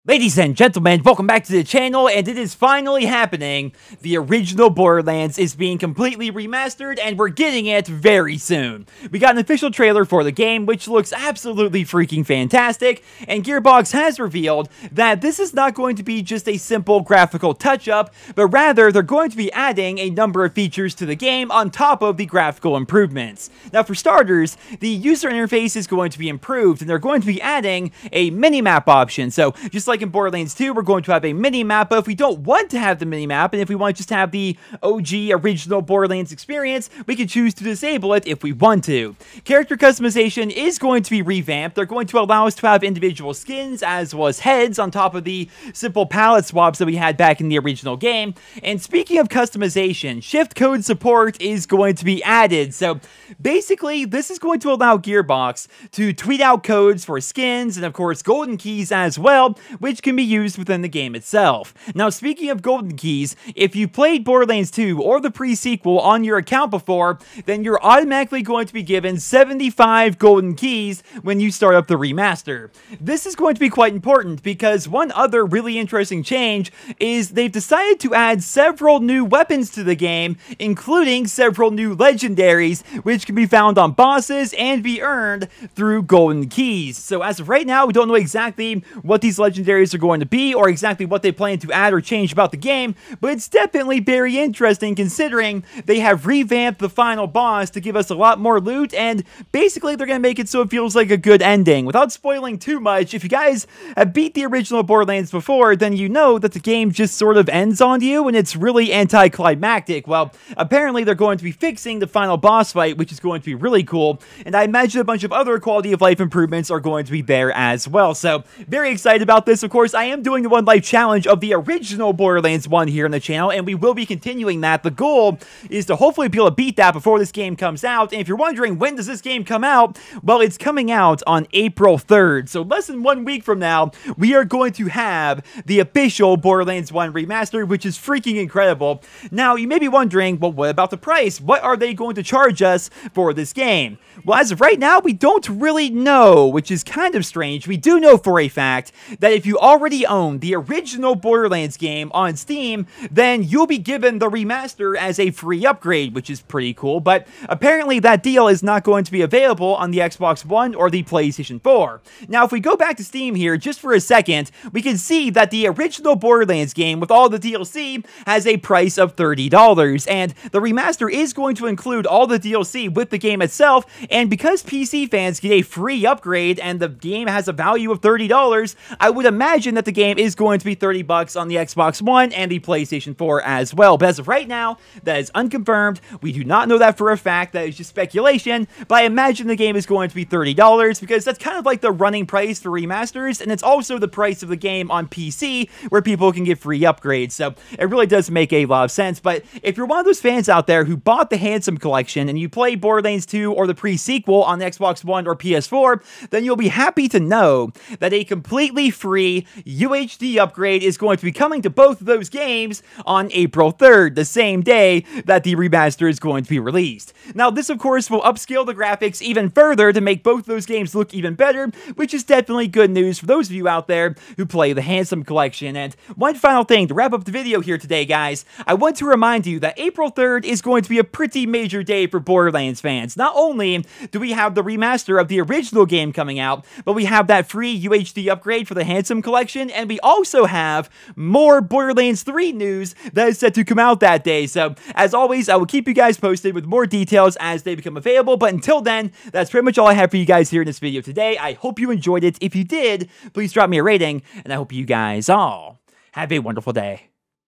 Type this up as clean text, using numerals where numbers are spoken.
Ladies and gentlemen, welcome back to the channel, and it is finally happening. The original Borderlands is being completely remastered, and we're getting it very soon. We got an official trailer for the game, which looks absolutely freaking fantastic, and Gearbox has revealed that this is not going to be just a simple graphical touch-up, but rather they're going to be adding a number of features to the game on top of the graphical improvements. Now, for starters, the user interface is going to be improved, and they're going to be adding a mini-map option. So, just like in Borderlands 2, we're going to have a mini-map, but if we don't want to have the mini-map, and if we want to just have the OG original Borderlands experience, we can choose to disable it if we want to. Character customization is going to be revamped. They're going to allow us to have individual skins, as well as heads, on top of the simple palette swaps that we had back in the original game. And speaking of customization, shift code support is going to be added. So basically, this is going to allow Gearbox to tweet out codes for skins, and of course, golden keys as well, which can be used within the game itself. Now, speaking of golden keys, if you played Borderlands 2 or the pre-sequel on your account before, then you're automatically going to be given 75 golden keys when you start up the remaster. This is going to be quite important because one other really interesting change is they've decided to add several new weapons to the game, including several new legendaries, which can be found on bosses and be earned through golden keys. So as of right now, we don't know exactly what these legendaries are going to be or exactly what they plan to add or change about the game, but it's definitely very interesting considering they have revamped the final boss to give us a lot more loot, and basically they're going to make it so it feels like a good ending. Without spoiling too much, if you guys have beat the original Borderlands before, then you know that the game just sort of ends on you and it's really anticlimactic. Well, apparently they're going to be fixing the final boss fight, which is going to be really cool, and I imagine a bunch of other quality of life improvements are going to be there as well. So very excited about this. Of course, I am doing the One Life Challenge of the original Borderlands 1 here on the channel, and we will be continuing that. The goal is to hopefully be able to beat that before this game comes out, and if you're wondering when does this game come out, well, it's coming out on April 3rd, so less than 1 week from now, we are going to have the official Borderlands 1 Remastered, which is freaking incredible. Now, you may be wondering, well, what about the price? What are they going to charge us for this game? Well, as of right now, we don't really know, which is kind of strange. We do know for a fact that if you already own the original Borderlands game on Steam, then you'll be given the remaster as a free upgrade, which is pretty cool, but apparently that deal is not going to be available on the Xbox One or the PlayStation 4. Now, if we go back to Steam here just for a second, we can see that the original Borderlands game with all the DLC has a price of $30, and the remaster is going to include all the DLC with the game itself, and because PC fans get a free upgrade and the game has a value of $30, I would imagine that the game is going to be $30 on the Xbox One and the PlayStation 4 as well. But as of right now, that is unconfirmed. We do not know that for a fact. That is just speculation. But I imagine the game is going to be $30 because that's kind of like the running price for remasters, and it's also the price of the game on PC where people can get free upgrades. So it really does make a lot of sense. But if you're one of those fans out there who bought the Handsome Collection and you play Borderlands 2 or the pre-sequel on Xbox One or PS4, then you'll be happy to know that a completely free UHD upgrade is going to be coming to both of those games on April 3rd, the same day that the remaster is going to be released. Now, this of course will upscale the graphics even further to make both those games look even better, which is definitely good news for those of you out there who play the Handsome Collection. And one final thing to wrap up the video here today, guys, I want to remind you that April 3rd is going to be a pretty major day for Borderlands fans. Not only do we have the remaster of the original game coming out, but we have that free UHD upgrade for the Handsome Collection, and we also have more Borderlands 3 news that is set to come out that day. So, as always, I will keep you guys posted with more details as they become available, but until then, that's pretty much all I have for you guys here in this video today. I hope you enjoyed it. If you did, please drop me a rating, and I hope you guys all have a wonderful day.